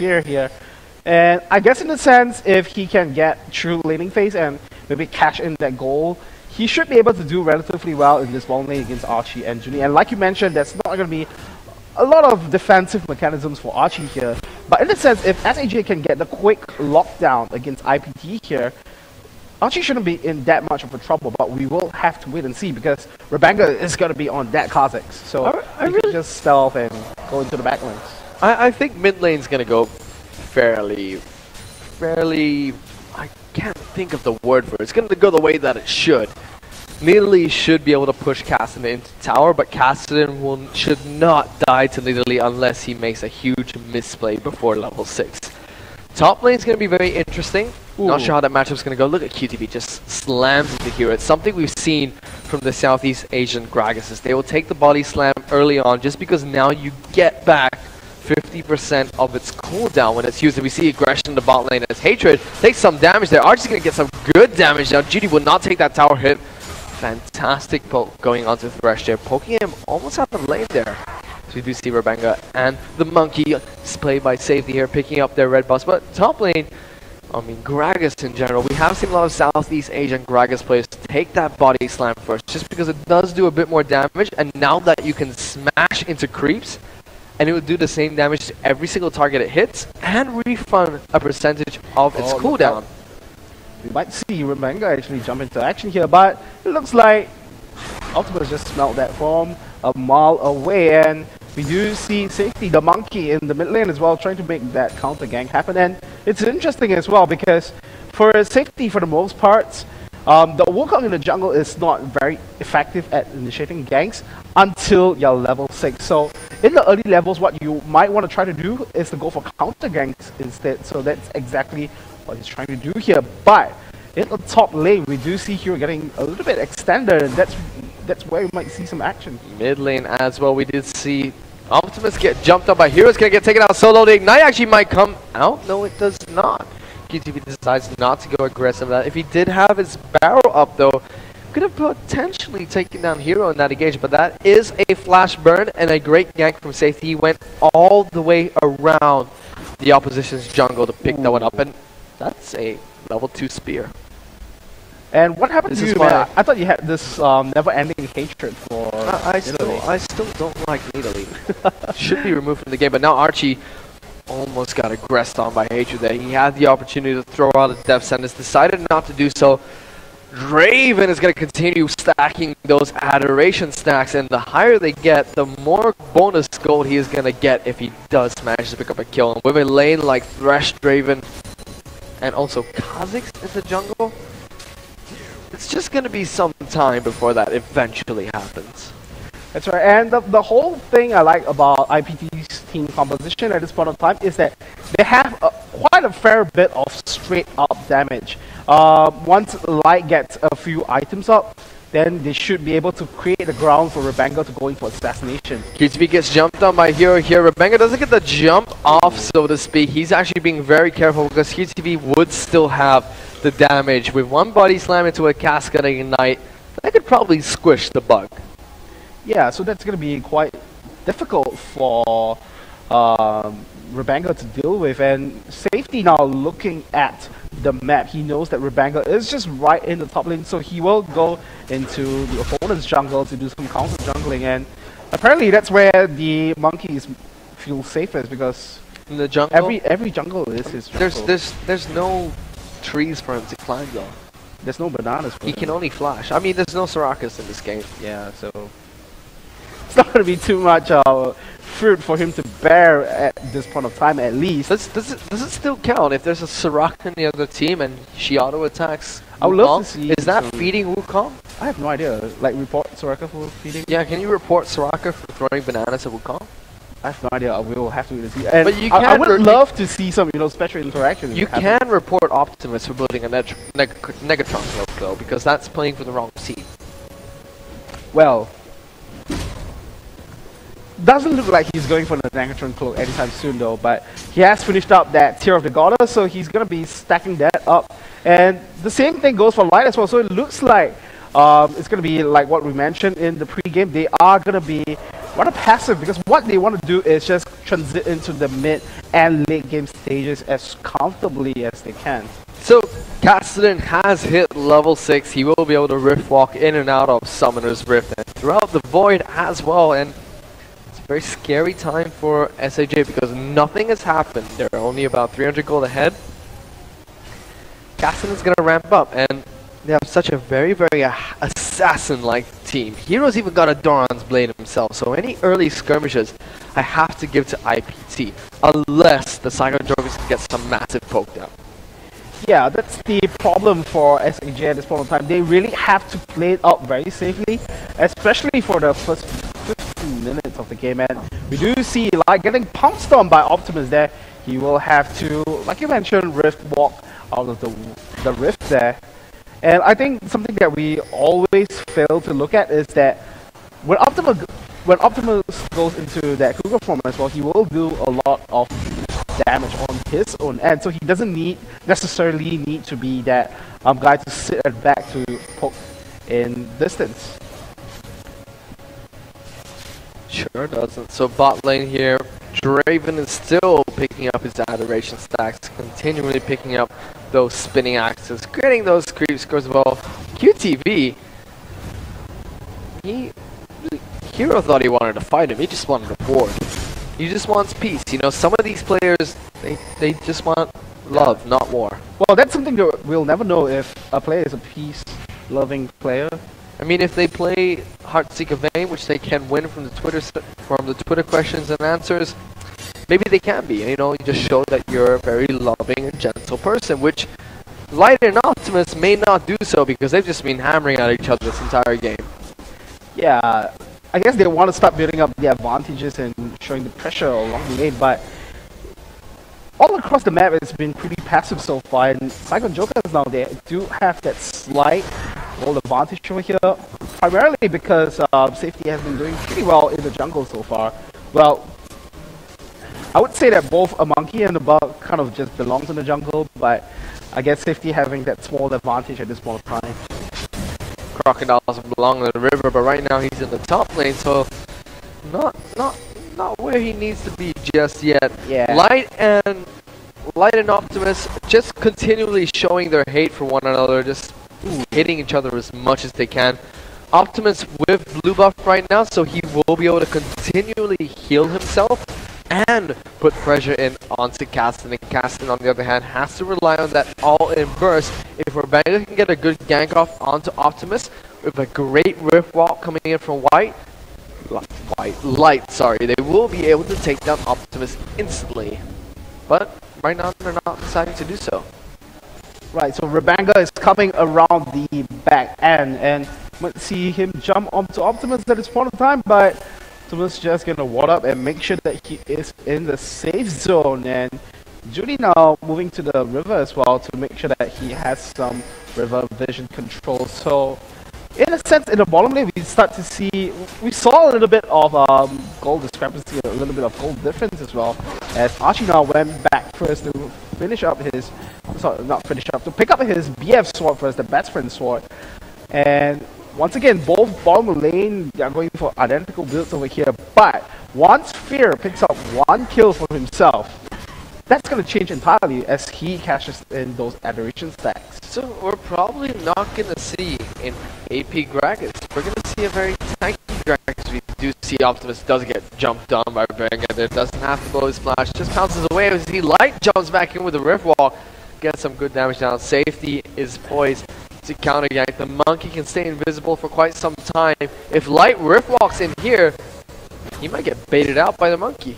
spear here. And I guess in a sense, if he can get through laning phase and maybe cash in that goal, he should be able to do relatively well in this long lane against Archie and Junie. And like you mentioned, there's not going to be a lot of defensive mechanisms for Archie here. But in a sense, if SAJ can get the quick lockdown against IPT here, Archie shouldn't be in that much of a trouble, but we will have to wait and see because Rebanga is going to be on that Kha'Zix. So I really can just stealth and go into the back lanes. I think mid lane's going to go fairly, I can't think of the word for it. It's going to go the way that it should. Nidalee should be able to push Cassidy into tower, but Cassidy should not die to Nidalee unless he makes a huge misplay before level 6. Top lane is going to be very interesting. Ooh. Not sure how that matchup's going to go. Look at QTV just slams into hero. It's something we've seen from the Southeast Asian Gragas. They will take the body slam early on just because now you get back 50% of its cooldown when it's used. And we see aggression in the bot lane as Hatred takes some damage there. Archie's going to get some good damage now. Judy will not take that tower hit. Fantastic poke going onto Thresh there, poking him almost out the lane there. So we do see Rebanga and the monkey played by safety here, picking up their red buffs. But top lane, I mean Gragas in general, we have seen a lot of Southeast Asian Gragas players take that body slam first, just because it does do a bit more damage. And now that you can smash into creeps, and it will do the same damage to every single target it hits, and refund a percentage of its cooldown. We might see Rebanga actually jump into action here, but it looks like Ultimate just smelled that from a mile away, and we do see Safety, the monkey, in the mid lane as well, trying to make that counter gank happen. And it's interesting as well because for Safety, for the most part, the Wukong in the jungle is not very effective at initiating ganks until you're level 6. So in the early levels, what you might want to try to do is to go for counter ganks instead. So that's exactly what he's trying to do here. But in the top lane, we do see Hero getting a little bit extended, and that's where we might see some action. Mid lane as well, we did see Optimus get jumped up by Hero. It's going to get taken out solo. The Ignite actually might come out. No, it does not. QTV decides not to go aggressive. If he did have his barrel up, though, could have potentially taken down Hero in that engagement. But that is a flash burn and a great gank from Safety. He went all the way around the opposition's jungle to pick that one up. And that's a level 2 spear. And what happened to you, man? I thought you had this never-ending hatred for I still don't like Nidalee. Should be removed from the game, but now Archie almost got aggressed on by Hatred there. He had the opportunity to throw out a death sentence, decided not to do so. Draven is going to continue stacking those adoration stacks, and the higher they get, the more bonus gold he is going to get if he does manage to pick up a kill. And with a lane like Thresh, Draven, and also Kha'Zix in the jungle, it's just going to be some time before that eventually happens. That's right, and the whole thing I like about IPT's team composition at this point of time is that they have quite a fair bit of straight up damage. Once Light gets a few items up, then they should be able to create the ground for Rebanga to go in for assassination. QTV gets jumped on by Hero here. Rebanga doesn't get the jump off, so to speak. He's actually being very careful because QTV would still have the damage. With one body slam into a Cascading Ignite, that could probably squish the bug. Yeah, so that's going to be quite difficult for Rebanga to deal with. And Safety now looking at the map, he knows that Rebanga is just right in the top lane, so he will go into the opponent's jungle to do some counter jungling. And apparently that's where the monkeys feel safest, because in the jungle, every jungle is his jungle. There's no trees for him to climb though. There's no bananas for him. He can only flash. I mean, there's no Sorakas in this game. Yeah, so it's not going to be too much fruit for him to bear at this point of time, at least. Does it still count if there's a Soraka in the other team and she auto attacks? I would love to see. Is that feeding Wukong? I have no idea. Like, report Soraka for feeding? Yeah, can you report Soraka for throwing bananas at Wukong? I have no idea. We will have to see. And but you I would love to see some, special interaction. You can report Optimus for building a Negatron cloak, though, because that's playing for the wrong team. Well, doesn't look like he's going for the Negatron cloak anytime soon, though. But he has finished up that Tear of the Goddess, so he's gonna be stacking that up. And the same thing goes for Light as well. So it looks like it's gonna be like what we mentioned in the pre-game. They are gonna be rather passive, because what they want to do is just transit into the mid and late game stages as comfortably as they can. So, Cassidy has hit level 6. He will be able to rift walk in and out of Summoner's Rift and throughout the Void as well. And it's a very scary time for SAJ because nothing has happened. They're only about 300 gold ahead. Cassidy is going to ramp up, and they have such a very, very assassin-like team. Hero's even got a Doran's Blade himself, so any early skirmishes I have to give to IPT, unless the Saigon Jokers can get some massive poke down. Yeah, that's the problem for SAJ at this point in time. They really have to play it out very safely, especially for the first 15 minutes of the game. And we do see like getting pounced on by Optimus there. He will have to, like you mentioned, rift walk out of the rift there. And I think something that we always fail to look at is that when Optimus goes into that Cougar form as well, he will do a lot of damage on his own end, so he doesn't necessarily need to be that guy to sit at back to poke in distance. Sure doesn't. So bot lane here, Draven is still picking up his adoration stacks, continually picking up those spinning axes, creating those creep scores as well. QTV, Hero thought he wanted to fight him, he just wanted to board. He just wants peace. You know, some of these players, they just want love, not war. Well, that's something that we'll never know if a player is a peace-loving player. I mean, if they play Heartseeker Vein, which they can win from the Twitter questions and answers, maybe they can be. You know, you just show that you're a very loving and gentle person, which Light and Optimus may not do so because they've just been hammering at each other this entire game. Yeah, I guess they want to start building up the advantages and showing the pressure along the lane, but all across the map it's been pretty passive so far, and Saigon Jokers now, they do have that slight goal advantage over here, primarily because Safety has been doing pretty well in the jungle so far. Well, I would say that both a monkey and a bug kind of just belongs in the jungle, but I guess Safety having that small advantage at this point of time. Crocodiles belong in the river, but right now he's in the top lane, so not where he needs to be just yet. Yeah. Light and Optimus just continually showing their hate for one another, just hitting each other as much as they can. Optimus with blue buff right now, so he will be able to continually heal himself and put pressure in onto Kasten. And Kasten, on the other hand, has to rely on that all-in burst. If Rebecca can get a good gank off onto Optimus with a great rift walk coming in from Light, they will be able to take down Optimus instantly. But right now they're not deciding to do so. Right, so Rebanga is coming around the back end, and let's see him jump onto Optimus at this point of time, but Optimus just gonna ward up and make sure that he is in the safe zone. And Judy now moving to the river as well to make sure that he has some river vision control. So in a sense, in the bottom lane, we saw a little bit of gold discrepancy, a little bit of gold difference as well, as Archie now went back first to finish up his, to pick up his BF sword first, the best friend sword. And once again, both bottom lane, they are going for identical builds over here, but once Fear picks up one kill for himself, that's going to change entirely as he cashes in those adoration stacks. So we're probably not going to see an AP Gragas. We're going to see a very tanky Gragas. We do see Optimus does get jumped on by Bang, and it doesn't have to blow his splash, just pounces away as he Light jumps back in with the Rift Walk, gets some good damage down. Safety is poised to counter gank. The monkey can stay invisible for quite some time. If Light Rift Walks in here, he might get baited out by the monkey.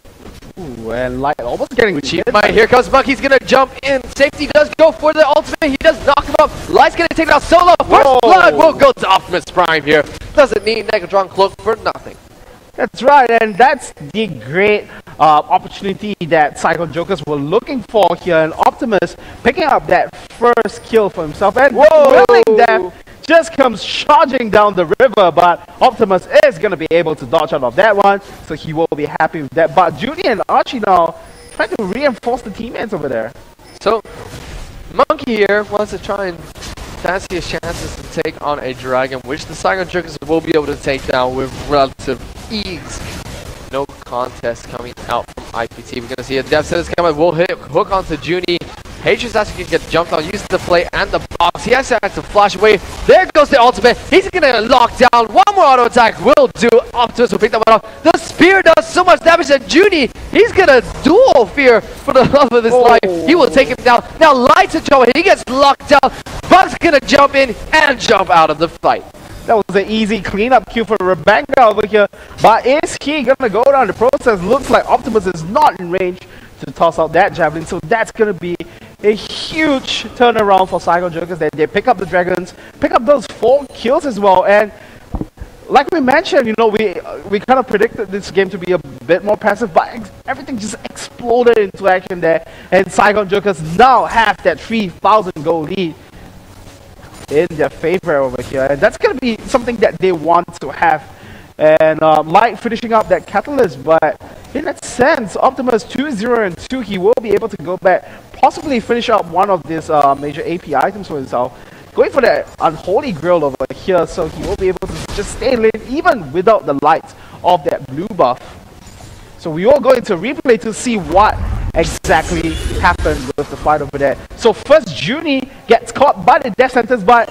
Ooh, and Light almost getting cheated. Here comes Monkey's gonna jump in. Safety does go for the ultimate. He does knock him up. Light's gonna take it out solo. First blood will go to Optimus Prime here. Doesn't need Negatron Cloak for nothing. That's right, and that's the great opportunity that Saigon Jokers were looking for here. And Optimus picking up that first kill for himself. And Willing Death just comes charging down the river, but Optimus is going to be able to dodge out of that one, so he will be happy with that. But Judy and Archie now trying to reinforce the teammates over there. So, Monkey here wants to try and fancy his chances to take on a dragon, which the Saigon Jokers will be able to take down with relative ease. contest coming out from IPT. We're going to see a death sentence coming. We'll hit hook onto Junie. Hatred's actually going to get jumped on, use the play and the box. He actually has to flash away. There goes the ultimate. He's going to lock down. One more auto attack will do. Optimus will pick that one off. The spear does so much damage that Junie, he's going to dual fear for the love of his life. He will take him down. Now Light's in trouble. He gets locked down. Bug's going to jump in and jump out of the fight. That was an easy cleanup kill for Rebanga over here. But is he going to go down the process? Looks like Optimus is not in range to toss out that javelin. So that's going to be a huge turnaround for Saigon Jokers. They pick up the dragons, pick up those 4 kills as well. And like we mentioned, you know, we kind of predicted this game to be a bit more passive, but everything just exploded into action there. And Saigon Jokers now have that 3,000 gold lead in their favor over here, and that's going to be something that they want to have. And Light finishing up that catalyst, but in that sense, Optimus 2-0 and 2, he will be able to go back, possibly finish up one of these major AP items for himself, going for that unholy grill over here, so he will be able to just stay lane even without the light of that blue buff. So we are going to replay to see what exactly happened with the fight over there. So first Junie gets caught by the death sentence, but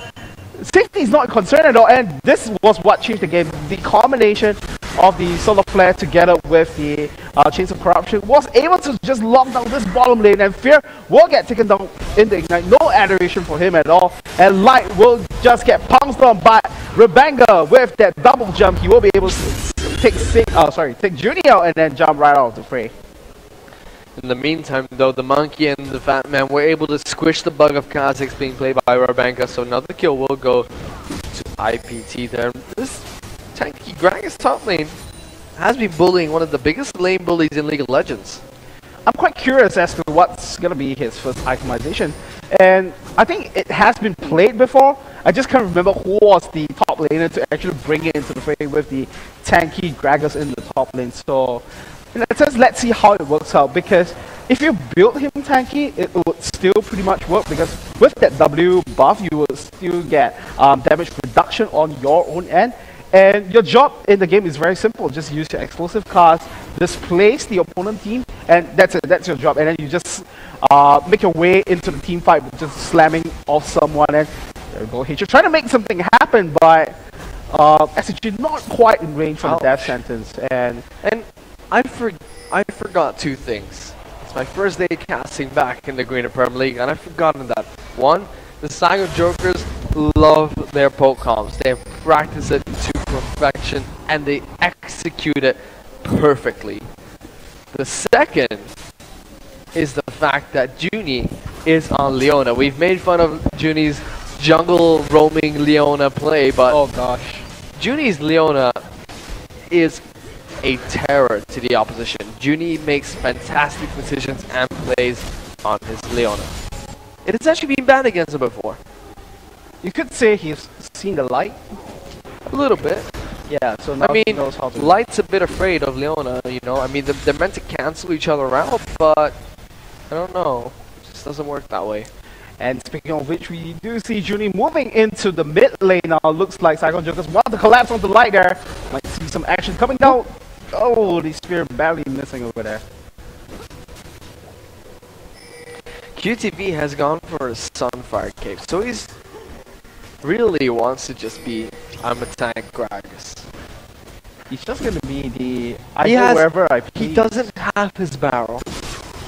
safety is not concerned at all, and this was what changed the game. The combination of the solar flare together with the chains of corruption was able to just lock down this bottom lane, and Fear will get taken down in the ignite. No adoration for him at all, and Light will just get pounced on by Rebanga with that double jump. He will be able to take Junie out and then jump right out of the fray. In the meantime, though, the monkey and the fat man were able to squish the bug of Kha'Zix being played by Rabanka, so another kill will go to IPT there. This tanky Gragas top lane has been bullying one of the biggest lane bullies in League of Legends. I'm quite curious as to what's going to be his first itemization, and I think it has been played before. I just can't remember who was the top laner to actually bring it into the fray with the tanky Gragas in the top lane. So in that sense, let's see how it works out, because if you build him tanky, it would still pretty much work, because with that W buff, you will still get damage reduction on your own end. And your job in the game is very simple. Just use your explosive cards, displace the opponent team, and that's it. That's your job. And then you just make your way into the team fight, just slamming off someone. And there we go. You're trying to make something happen, but SAJ not quite in range for the death sentence. And I forgot 2 things. It's my first day casting back in the Green Premier League, and I've forgotten that. One, the Saigon Jokers love their poke comms. They have practiced it to perfection, and they execute it perfectly. The second is the fact that Junie is on Leona. We've made fun of Junie's jungle roaming Leona play, but oh gosh, Junie's Leona is a terror to the opposition. Junie makes fantastic decisions and plays on his Leona. It has actually been banned against him before. You could say he's seen the light. A little bit. Yeah, so now he knows how to. Light's a bit afraid of Leona, you know. I mean, they're meant to cancel each other out, but I don't know. It just doesn't work that way. And speaking of which, we do see Junie moving into the mid lane now. Looks like Saigon Jokers want to collapse on the light there. Might see some action coming down. Oh, the spear barely missing over there. QTV has gone for a Sunfire Cape, so he's really wants to just be, I'm a tank Gragas. He's just gonna be the wherever I peek. He doesn't have his barrel.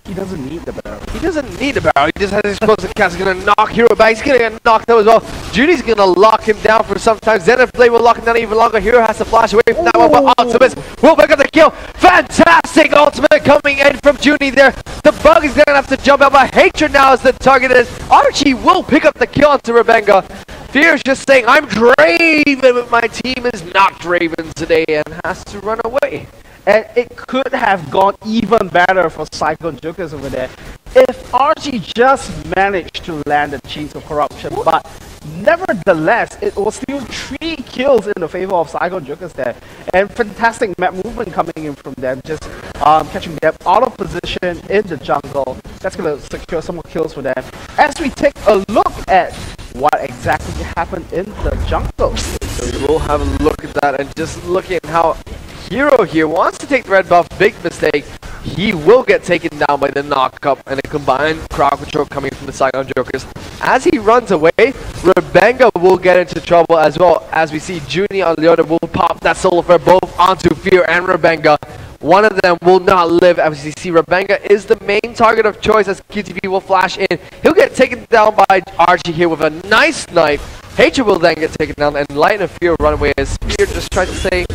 He doesn't need the barrel. He doesn't need a barrel. He just has his explosive cast. He's gonna knock Hero back. He's gonna get knocked out as well. Junie's gonna lock him down for some time. Zenith Blade will lock him down even longer. Hero has to flash away from that one, but Ultimate will pick up the kill. Fantastic Ultimate coming in from Junie there. The bug is gonna have to jump out, but Hatred now is the target. Archie will pick up the kill onto Rabenga. Fear's just saying, I'm Draven, but my team is not Draven today, and has to run away. And it could have gone even better for Saigon Jokers over there if Archie just managed to land the Chains of Corruption. But nevertheless, it was still 3 kills in the favor of Saigon Jokers there. And fantastic map movement coming in from them, just catching them out of position in the jungle. That's going to secure some more kills for them. As we take a look at what exactly happened in the jungle. So we'll have a look at that, and just look at how Hero here wants to take the red buff. Big mistake. He will get taken down by the knock-up and a combined crowd control coming from the Saigon Jokers. As he runs away, Rebenga will get into trouble as well. As we see, Junie and Leona will pop that solo flare both onto Fear and Rebenga. One of them will not live. As you see, Rebenga is the main target of choice as QTV will flash in. He'll get taken down by Archie here with a nice knife. Hatred will then get taken down and Light and Fear run away as Spear just tried to say,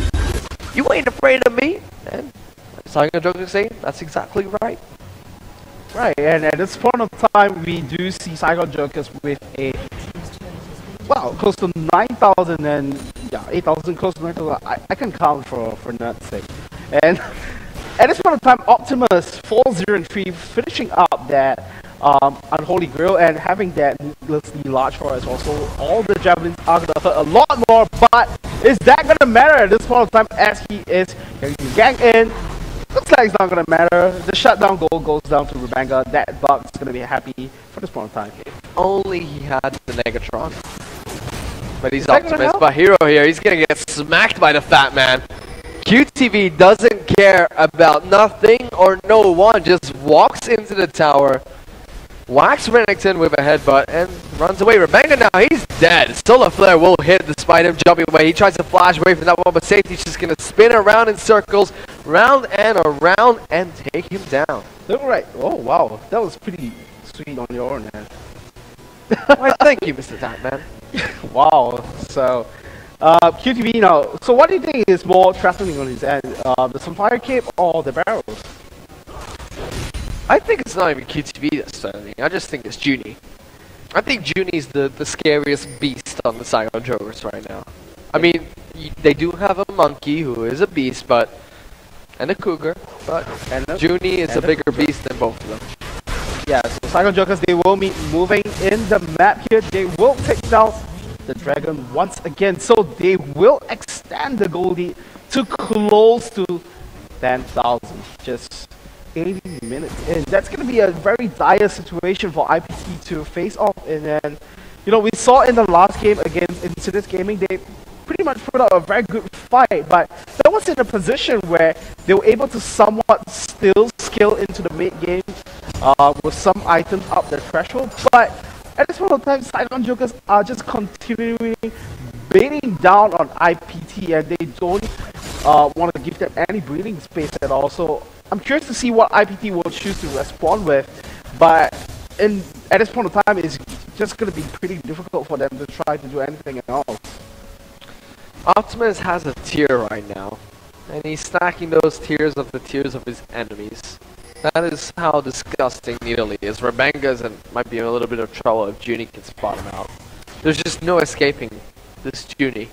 "You ain't afraid of me." And Saigon Jokers say, that's exactly right. Right, and at this point of time, we do see Saigon Jokers with a, well, close to 9,000 and, yeah, 8,000, close to 9,000. I can count for nerd's sake. And at this point of time, Optimus 403 finishing up that Unholy Grail and having that needlessly large for as well. So all the javelins are going to hurt a lot more, but is that going to matter at this point of time as he is getting the gang in? Looks like it's not going to matter. The shutdown goal goes down to Rebenga. That bug's going to be happy for this point of time. Only he had the Negatron. But he's Optimus. But Hero here, he's going to get smacked by the fat man. QTV doesn't care about nothing or no one. Just walks into the tower. Whacks Renekton with a headbutt and runs away. Rebenga now, he's dead. Solar Flare will hit despite him jumping away. He tries to flash away from that one, but Safety's just going to spin around in circles, round and around, and take him down. Alright. Oh, wow. That was pretty sweet on your own, man. Why, thank you, Mr. Tatman. Wow. So, QTV now. So what do you think is more threatening on his end? The Sunfire Cape or the barrels? I think it's not even QTV that's threatening. I just think it's Junie. I think Junie's the scariest beast on the Saigon Jokers right now. I mean, they do have a monkey who is a beast, but and a cougar, but Junie is a bigger beast than both of them. Yeah, so Saigon Jokers, they will be moving in the map here. They will take down the dragon once again, so they will extend the goal lead to close to 10,000. Just 80 minutes in. That's going to be a very dire situation for IPT to face off. And then, you know, we saw in the last game against Incident Gaming, they pretty much put up a very good fight, but that was in a position where they were able to somewhat still scale into the mid game with some items up the threshold. But at this point of time, Saigon Jokers are just continuing beating down on IPT, and they don't want to give them any breathing space at all. So I'm curious to see what IPT will choose to respond with, but at this point of time, it's just going to be pretty difficult for them to try to do anything else. Optimus has a tier right now, and he's stacking those tiers of the tiers of his enemies. That is how disgusting Nidalee is. Rebenga's might be in a little bit of trouble if Junie can spot him out. There's just no escaping this Junie.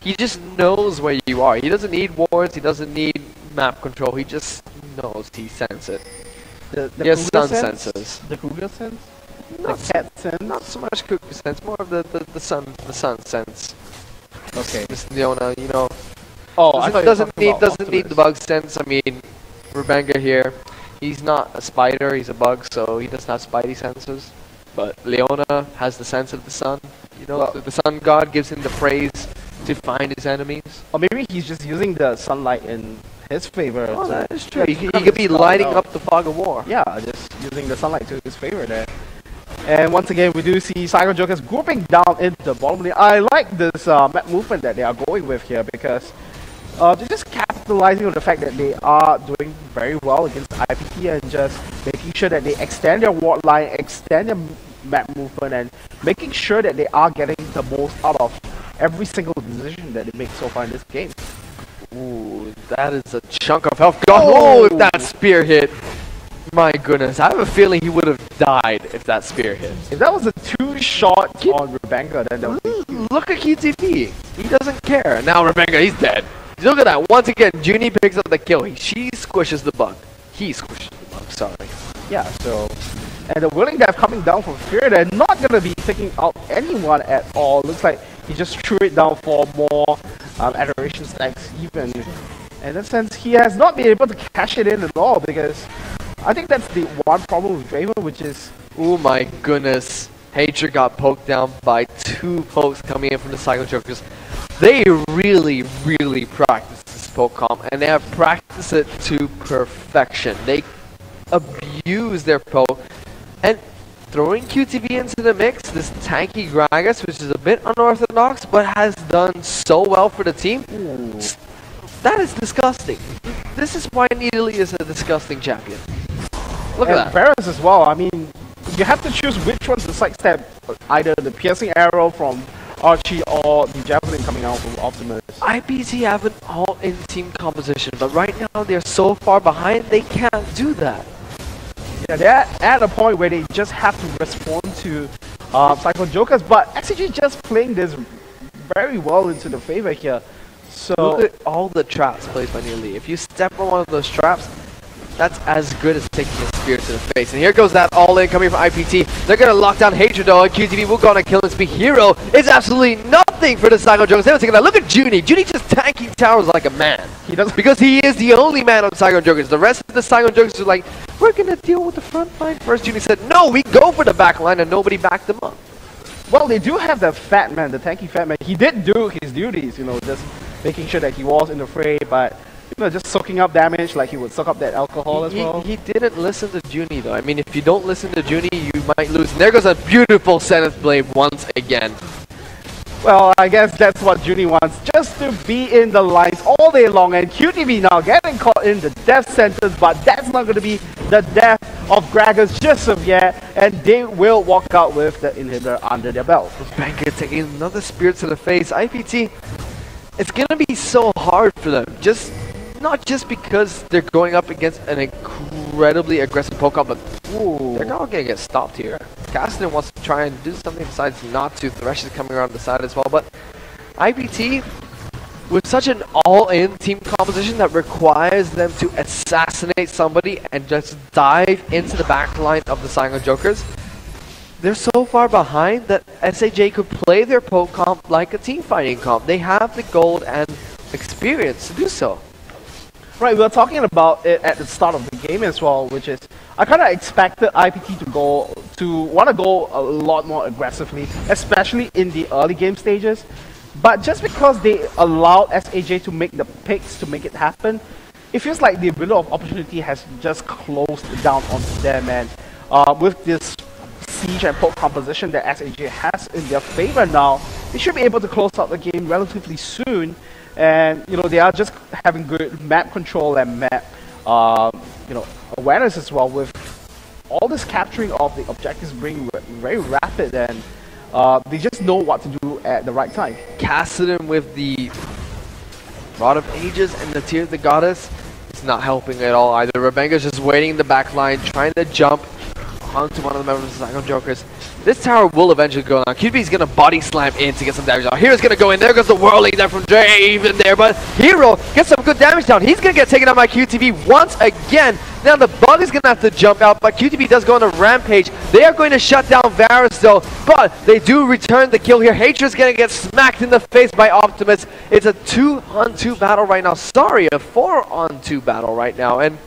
He just knows where you are. He doesn't need wards, he doesn't need map control, he just knows, he senses it. He has sun senses. The cougar sense? Not the cat sense? Not so much cougar sense, more of the sun sense. Okay. Just Leona, you know. Oh, doesn't need the bug sense. I mean, Rebenga here, he's not a spider, he's a bug, so he doesn't have spidey senses. But Leona has the sense of the sun. You know, the sun god gives him the praise to find his enemies. Or maybe he's just using the sunlight in his favor. Oh, that is true. He could be lighting up the fog of war. Yeah, just using the sunlight to his favor there. And once again, we do see Saigon Jokers grouping down into the bottom lane. I like this map movement that they are going with here because they're just capitalizing on the fact that they are doing very well against IPT and just making sure that they extend their ward line, extend their map movement, and making sure that they are getting the most out of every single decision that they make so far in this game. Ooh, that is a chunk of health gone. Oh, if that spear hit. My goodness, I have a feeling he would have died if that spear hit. If that was a two-shot on Rebenga, then that would be... Look at QTV. He doesn't care. Now Rebenga, he's dead. Look at that. Once again, Junie picks up the kill. She squishes the bug. He squishes the bug, sorry. Yeah, so... And the Willing Death coming down from Fear, they're not going to be taking out anyone at all. Looks like he just threw it down for more adoration stacks even. In that sense, he has not been able to cash it in at all because I think that's the one problem with Draven, which is... Oh my goodness. Hatred got poked down by two pokes coming in from the Saigon Jokers. They really, really practice this poke comp, and they have practiced it to perfection. They abuse their poke, and throwing QTV into the mix, this tanky Gragas, which is a bit unorthodox, but has done so well for the team. That is disgusting. This is why Needly is a disgusting champion. Look at that. Barris as well. I mean, you have to choose which one to sidestep. Either the piercing arrow from Archie or the javelin coming out from Optimus. IPT have an all-in team composition, but right now they're so far behind, they can't do that. Yeah, they're at a point where they just have to respond to Saigon Jokers, but SAJ just playing this very well into the favor here. So look at all the traps played by Nearly. If you step on one of those traps, that's as good as taking a spear to the face. And here goes that all-in coming from IPT. They're going to lock down Hatred though, and QTV will go on a kill and speed. Hero is absolutely nothing for the Saigon Jokers. They don't take that. Look at Junie. Junie just tanking towers like a man. He does, because he is the only man on Saigon Jokers. The rest of the Saigon Jokers are like, we're going to deal with the front line first. Junie said, no, we go for the back line, and nobody backed them up. Well, they do have the fat man, the tanky fat man. He did do his duties, you know, just making sure that he was in the fray, but you know, just soaking up damage like he would soak up that alcohol as well. He didn't listen to Junie though. I mean, if you don't listen to Junie, you might lose. And there goes a beautiful Zenith Blade once again. Well, I guess that's what Junie wants, just to be in the lines all day long. And QTV now getting caught in the death sentence, but that's not going to be the death of Gragas just of yet. And they will walk out with the inhibitor under their belt. Banker taking another spear to the face. IPT, it's going to be so hard for them. Not just because they're going up against an incredibly aggressive Pokemon, but they're not going to get stopped here. Cassidy wants to try and do something besides not to. Thresh is coming around the side as well, but IPT, with such an all-in team composition that requires them to assassinate somebody and just dive into the back line of the Saigon Jokers, they're so far behind that SAJ could play their poke comp like a team fighting comp. They have the gold and experience to do so. Right, we were talking about it at the start of the game as well, which is I kind of expected IPT to want to go a lot more aggressively, especially in the early game stages. But just because they allowed SAJ to make the picks to make it happen, it feels like the window of opportunity has just closed down onto them. And with this siege and poke composition that SAJ has in their favor now, they should be able to close out the game relatively soon. And you know, they are just having good map control and map you know, awareness as well, with all this capturing of the objectives being very rapid, and they just know what to do at the right time. Cassidy with the Rod of Ages and the Tear of the Goddess, it's not helping at all either. Rebenga's just waiting in the back line, trying to jump onto one of the members of the Saigon Jokers. This tower will eventually go down. QB is going to body slam in to get some damage down. Hero's going to go in. There goes the whirling there from Dre in there. But Hero gets some good damage down. He's going to get taken out by QTV once again. Now the bug is going to have to jump out, but QTV does go on a rampage. They are going to shut down Varus though, but they do return the kill here. Hatred's going to get smacked in the face by Optimus. It's a 2-on-2 battle right now. Sorry, a 4-on-2 battle right now. And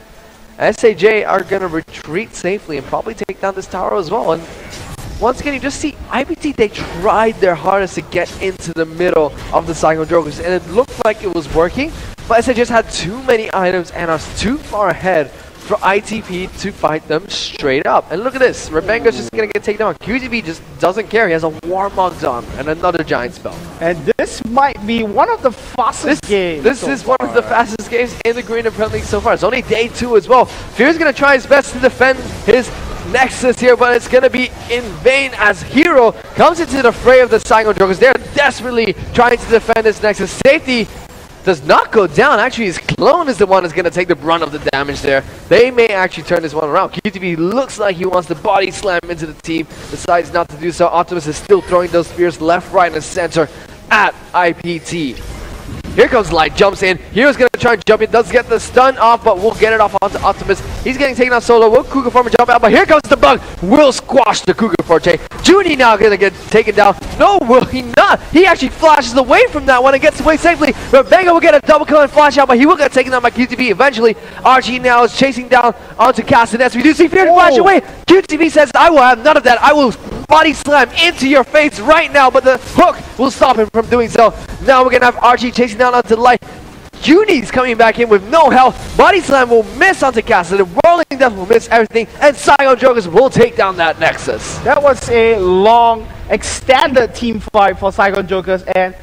SAJ are going to retreat safely and probably take down this tower as well. And once again, you just see IPT, they tried their hardest to get into the middle of the Saigon Jokers, and it looked like it was working, but SAJ just had too many items and are too far ahead for ITP to fight them straight up. And look at this, Rebenga's just going to get taken down. QTV just doesn't care. He has a Warmogs on and another giant spell. And this might be one of the fastest games. This is one of the fastest games in the Green and Red League so far. It's only day 2 as well. Fear's going to try his best to defend his Nexus here, but it's going to be in vain as Hero comes into the fray of the Saigon Jokers. They're desperately trying to defend this Nexus. Safety does not go down. Actually, his clone is the one that's going to take the brunt of the damage there. They may actually turn this one around. QTV looks like he wants to body slam into the team. Decides not to do so. Optimus is still throwing those spears left, right, and center at IPT. Here comes Light, jumps in. Hero's going to try and jump in, does get the stun off, but we'll get it off onto Optimus. He's getting taken out solo. Will Cougar Farmer jump out, but here comes the bug. Will squash the Cougar Forte. Junie now going to get taken down. No, will he not? He actually flashes away from that one and gets away safely. Rebenga will get a double kill and flash out, but he will get taken down by QTV eventually. Archie now is chasing down onto Castanets. We do see Fear flash away. QTV says, I will have none of that. I will body slam into your face right now, but the hook will stop him from doing so. Now we're going to have Archie chasing down onto Light. Uni's coming back in with no health. Body Slam will miss onto Cassidy. Rolling Death will miss everything. And Saigon Jokers will take down that Nexus. That was a long, extended team fight for Saigon Jokers, and